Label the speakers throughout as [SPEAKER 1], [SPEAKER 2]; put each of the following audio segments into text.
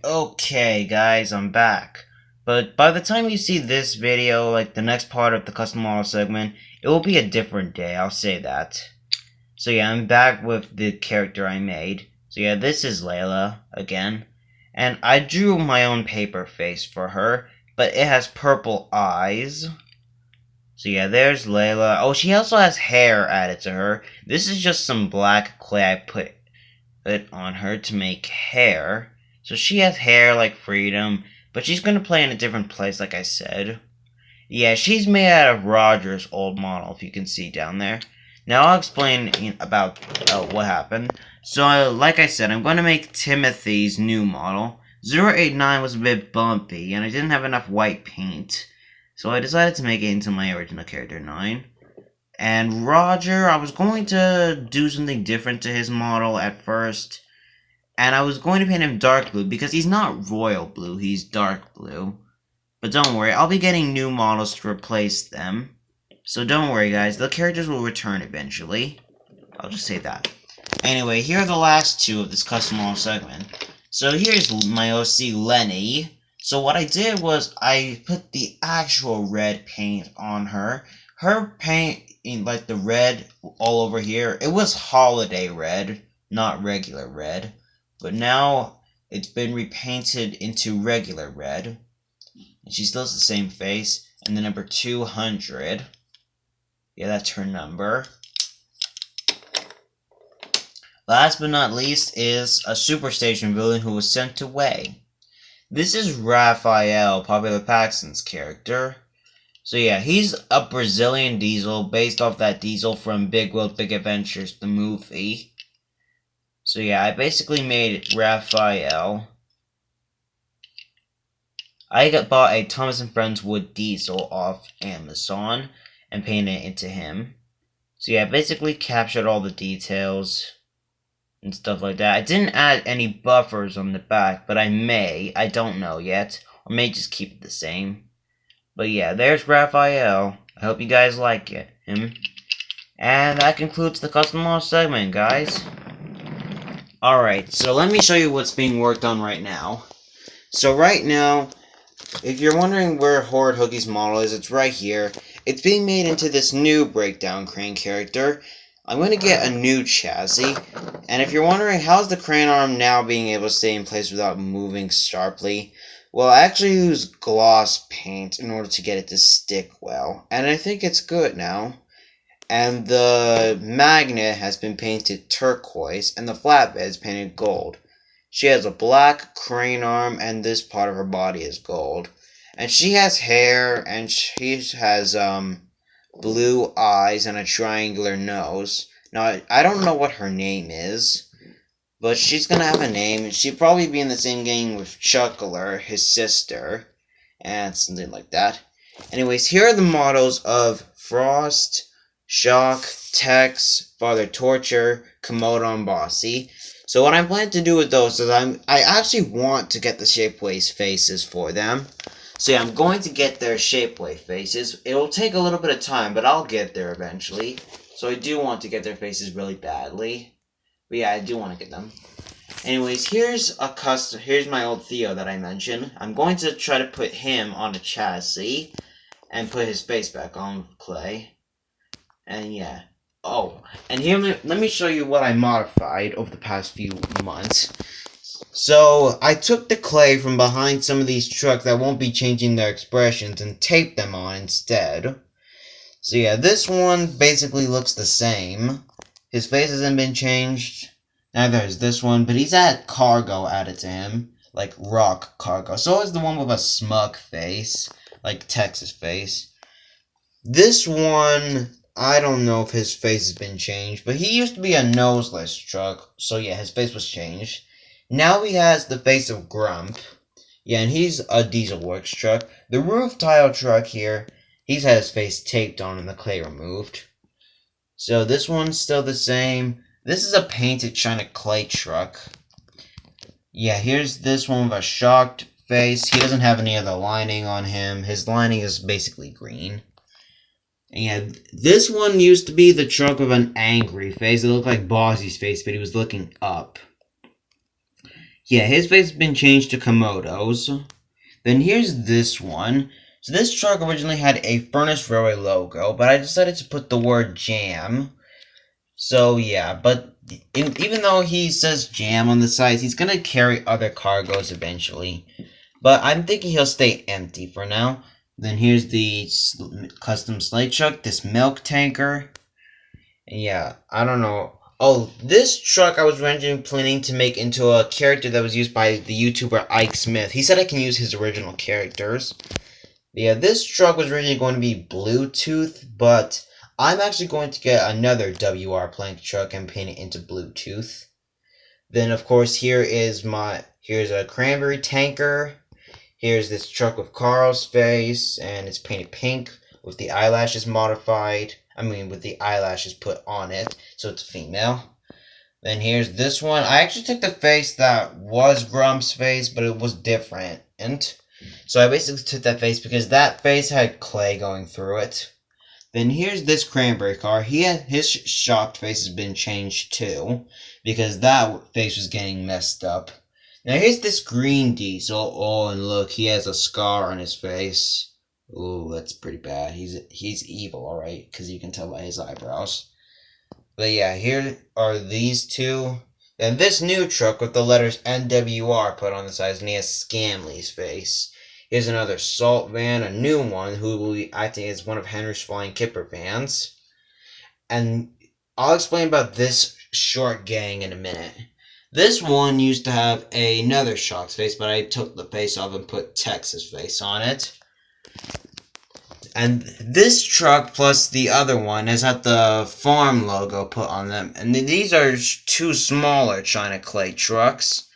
[SPEAKER 1] Okay, guys, I'm back. But by the time you see this video, like the next part of the custom model segment, it will be a different day, I'll say that. So yeah, I'm back with the character I made. So yeah, this is Layla, again. And I drew my own paper face for her, but it has purple eyes. So yeah, there's Layla. Oh, she also has hair added to her. This is just some black clay I put it on her to make hair. So she has hair like Freedom, but she's gonna play in a different place, like I said. Yeah, she's made out of Roger's old model, if you can see down there. Now I'll explain about what happened. So, like I said, I'm going to make Timothy's new model. 089 was a bit bumpy, and I didn't have enough white paint. So I decided to make it into my original character 9. And Roger, I was going to do something different to his model at first. And I was going to paint him dark blue, because he's not royal blue, he's dark blue. But don't worry, I'll be getting new models to replace them. So don't worry, guys, the characters will return eventually. I'll just say that. Anyway, here are the last two of this custom model segment. So here's my OC, Lenny. So what I did was I put the actual red paint on her. Her paint, like the red all over here, it was holiday red, not regular red. But now it's been repainted into regular red. And she still has the same face. And the number 200. Yeah, that's her number. Last but not least is a Superstation villain who was sent away. This is Raphael, Popular Paxton's character. So yeah, he's a Brazilian diesel based off that diesel from Big World Big Adventures, the movie. So yeah, I basically made Raphael. I bought a Thomas & Friends wood diesel off Amazon and painted it into him. So yeah, I basically captured all the details and stuff like that. I didn't add any buffers on the back, but I may. I don't know yet. Or may just keep it the same. But yeah, there's Raphael. I hope you guys like him. And that concludes the custom model segment, guys. Alright, so let me show you what's being worked on right now. So right now, if you're wondering where Horde Hookie's model is, it's right here. It's being made into this new Breakdown Crane character. I'm going to get a new chassis. And if you're wondering how's the crane arm now being able to stay in place without moving sharply, well, I actually used gloss paint in order to get it to stick well. And I think it's good now. And the magnet has been painted turquoise, and the flatbed is painted gold. She has a black crane arm, and this part of her body is gold. And she has hair, and she has, blue eyes and a triangular nose. Now, I don't know what her name is, but she's gonna have a name, and she'll probably be in the same gang with Chuckler, his sister, and something like that. Anyways, here are the models of Frost, Shock, Tex, Father Torture, Komodo, and Bossy. So what I'm planning to do with those is I actually want to get the Shapeways faces for them. So yeah, I'm going to get their Shapeway faces. It will take a little bit of time, but I'll get there eventually. So I do want to get their faces really badly. But yeah, I do want to get them. Anyways, here's my old Theo that I mentioned. I'm going to try to put him on a chassis and put his face back on clay. And yeah. Oh, and here, let me show you what I modified over the past few months. So, I took the clay from behind some of these trucks that won't be changing their expressions and taped them on instead. So yeah, this one basically looks the same. His face hasn't been changed. Neither is this one, but he's had cargo added to him. Like rock cargo. So is the one with a smug face. Like Texas face. This one, I don't know if his face has been changed, but he used to be a noseless truck, so yeah, his face was changed. Now he has the face of Grump. Yeah, and he's a Diesel Works truck. The roof tile truck here, he's had his face taped on and the clay removed. So this one's still the same. This is a painted China clay truck. Yeah, here's this one with a shocked face. He doesn't have any other lining on him. His lining is basically green. And this one used to be the truck with an angry face. It looked like Bossy's face, but he was looking up. Yeah, his face has been changed to Komodo's. Then here's this one. So this truck originally had a Furnace Railway logo, but I decided to put the word jam. So yeah, but even though he says jam on the sides, he's gonna carry other cargoes eventually. But I'm thinking he'll stay empty for now. Then here's the custom sleigh truck, this milk tanker. And yeah, I don't know. Oh, this truck I was originally planning to make into a character that was used by the YouTuber Ike Smith. He said I can use his original characters. Yeah, this truck was originally going to be Bluetooth, but I'm actually going to get another WR plank truck and paint it into Bluetooth. Then, of course, here's a cranberry tanker. Here's this truck with Carl's face, and it's painted pink with the eyelashes modified. With the eyelashes put on it, so it's a female. Then here's this one. I actually took the face that was Grump's face, but it was different. So I basically took that face because that face had clay going through it. Then here's this cranberry car. His shocked face has been changed too, because that face was getting messed up. Now here's this green diesel. Oh, and look, he has a scar on his face. Ooh, that's pretty bad. He's evil, alright, because you can tell by his eyebrows. But yeah, here are these two. Then this new truck with the letters NWR put on the sides, and he has Scamley's face. Here's another Salt van, a new one, who will be acting as one of Henry's Flying Kipper vans. And I'll explain about this short gang in a minute. This one used to have another Shock's face, but I took the face off and put Tex's face on it. And this truck plus the other one has had the farm logo put on them. And these are two smaller China clay trucks.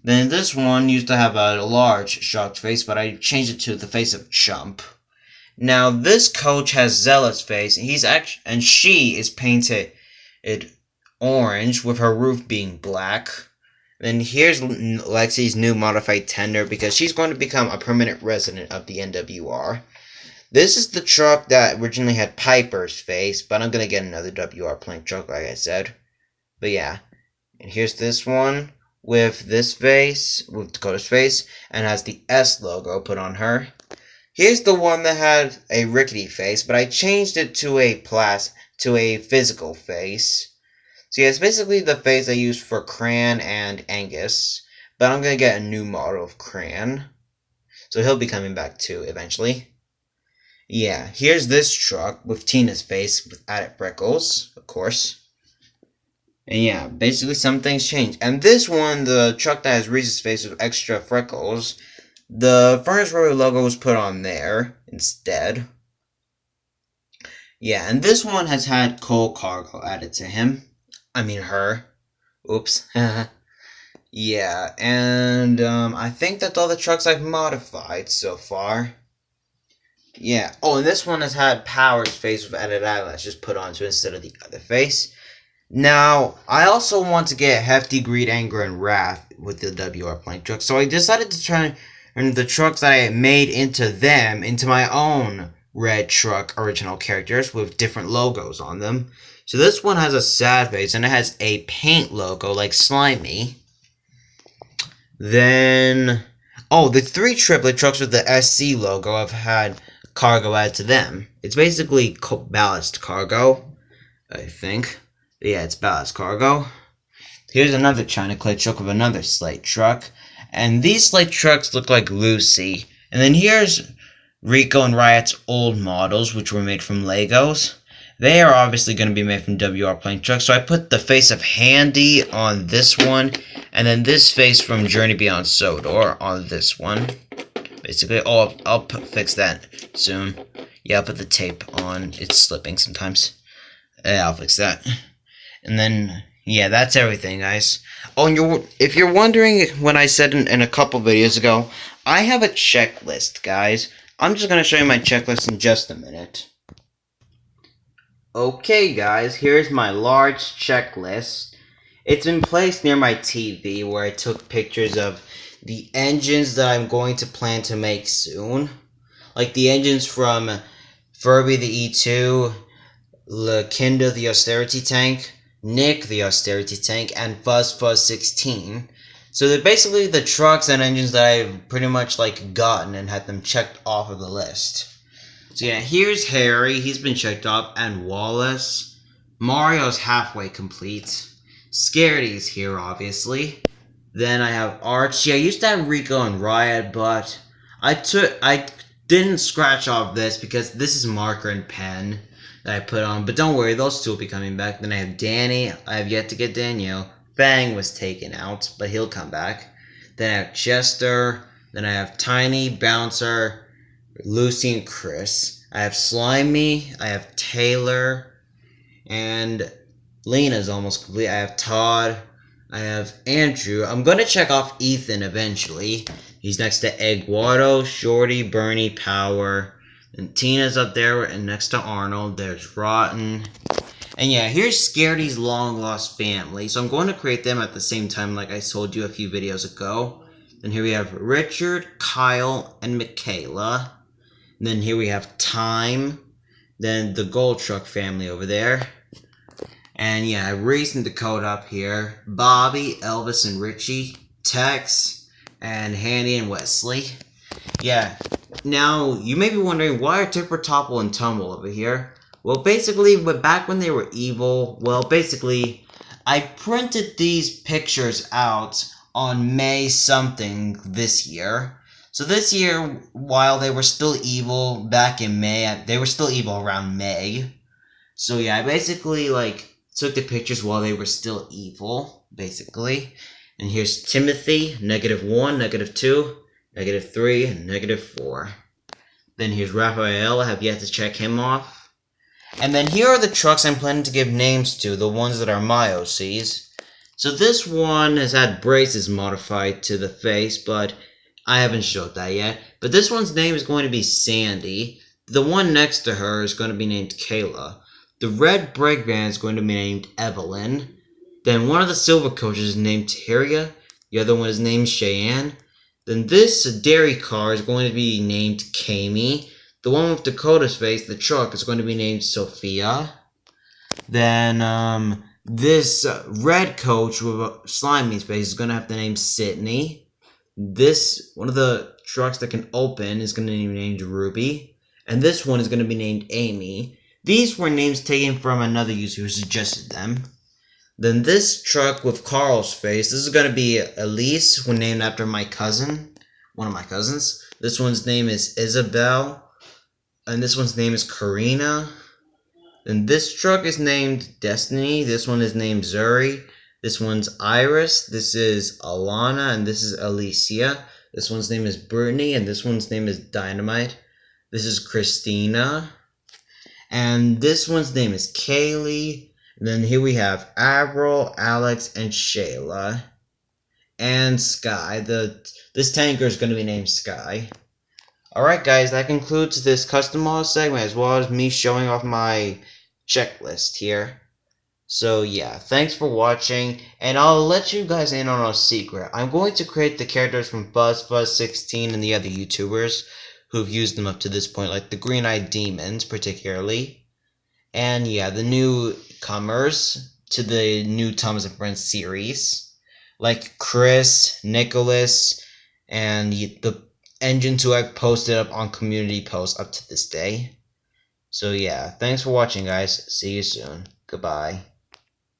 [SPEAKER 1] Then this one used to have a large shocked face, but I changed it to the face of Chump. Now this coach has Zealot's face, and she is painted orange with her roof being black. Then here's Lexi's new modified tender because she's going to become a permanent resident of the NWR. This is the truck that originally had Piper's face, but I'm going to get another WR plank truck, like I said. But yeah, and here's this one with this face, with Dakota's face, and has the S logo put on her. Here's the one that had a rickety face, but I changed it to a physical face. So yeah, it's basically the face I used for Cran and Angus, but I'm going to get a new model of Cran. So he'll be coming back too, eventually. Yeah, here's this truck with Tina's face with added freckles, of course. And yeah, basically some things changed. And this one, the truck that has Reese's face with extra freckles, the Furnace Railway logo was put on there instead. Yeah, and this one has had coal cargo added to her. Oops. Yeah, and I think that's all the trucks I've modified so far. Yeah. Oh, and this one has had Power's face with added eyelashes put onto it instead of the other face. Now, I also want to get Hefty, Greed, Anger, and Wrath with the WR plank truck, so I decided to turn the trucks that I made into my own red truck original characters with different logos on them. So this one has a sad face, and it has a paint logo like Slimy. Then, the 3 triplet trucks with the SC logo have had cargo added to them. It's basically ballast cargo, I think. Yeah, it's ballast cargo. Here's another China clay truck with another slate truck. And these slate trucks look like Lucy. And then here's Rico and Riot's old models, which were made from Legos. They are obviously going to be made from WR plank trucks. So I put the face of Handy on this one. And then this face from Journey Beyond Sodor on this one. Basically, I'll fix that soon. Yeah, I'll put the tape on. It's slipping sometimes. I'll fix that. And then, yeah, that's everything, guys. Oh, and if you're wondering what I said in a couple videos ago, I have a checklist, guys. I'm just going to show you my checklist in just a minute. Okay, guys, here's my large checklist. It's been placed near my TV where I took pictures of the engines that I'm going to plan to make soon. Like the engines from Furby the E2, Lakinda the Austerity Tank, Nick the Austerity Tank, and Fuzz 16. So they're basically the trucks and engines that I've pretty much like gotten and had them checked off of the list. So yeah, here's Harry, he's been checked off, and Wallace. Mario's halfway complete. Scaredy's here, obviously. Then I have Archie. I used to have Rico and Riot, but I didn't scratch off this because this is marker and pen that I put on. But don't worry, those two will be coming back. Then I have Danny. I have yet to get Daniel. Fang was taken out, but he'll come back. Then I have Chester. Then I have Tiny, Bouncer, Lucy, and Chris. I have Slimy. I have Taylor. And Lena's almost complete. I have Todd. I have Andrew. I'm going to check off Ethan eventually. He's next to Eguardo, Shorty, Bernie, Power. And Tina's up there and next to Arnold. There's Rotten. And yeah, here's Scaredy's long lost family. So I'm going to create them at the same time like I told you a few videos ago. Then here we have Richard, Kyle, and Michaela. And then here we have Time. Then the Gold Truck family over there. And yeah, Reese and Dakota up here. Bobby, Elvis, and Richie. Tex, and Handy and Wesley. Yeah, now you may be wondering why are Tipper, Topple, and Tumble over here? Well, basically, back when they were evil, I printed these pictures out on May something this year. So this year, while they were still evil back in May, they were still evil around May. So yeah, I basically, took the pictures while they were still evil, basically. And here's Timothy, -1, -2, -3, and -4. Then here's Raphael, I have yet to check him off. And then here are the trucks I'm planning to give names to, the ones that are my OCs. So this one has had braces modified to the face, but I haven't showed that yet. But this one's name is going to be Sandy. The one next to her is going to be named Kayla. The red brake van is going to be named Evelyn. Then one of the silver coaches is named Tyria. The other one is named Cheyenne. Then this dairy car is going to be named Kami. The one with Dakota's face, the truck, is going to be named Sophia. Then this red coach with Slimy's face is going to have the name Sydney. This, one of the trucks that can open, is going to be named Ruby. And this one is going to be named Amy. These were names taken from another user who suggested them. Then this truck with Carl's face, this is going to be Elise, who named after my cousin, one of my cousins. This one's name is Isabel, and this one's name is Karina. Then this truck is named Destiny, this one is named Zuri, this one's Iris, this is Alana, and this is Alicia. This one's name is Brittany, and this one's name is Dynamite. This is Christina. And this one's name is Kaylee. And then here we have Avril, Alex, and Shayla. And Sky. This tanker is going to be named Sky. Alright guys, that concludes this custom model segment as well as me showing off my checklist here. So yeah, thanks for watching. And I'll let you guys in on a secret. I'm going to create the characters from BuzzFuzz16 and the other YouTubers who've used them up to this point, like the Green Eyed Demons, particularly. And yeah, the newcomers to the new Thomas and Friends series, like Chris, Nicholas, and the engines who I've posted up on community posts up to this day. So yeah, thanks for watching, guys. See you soon. Goodbye.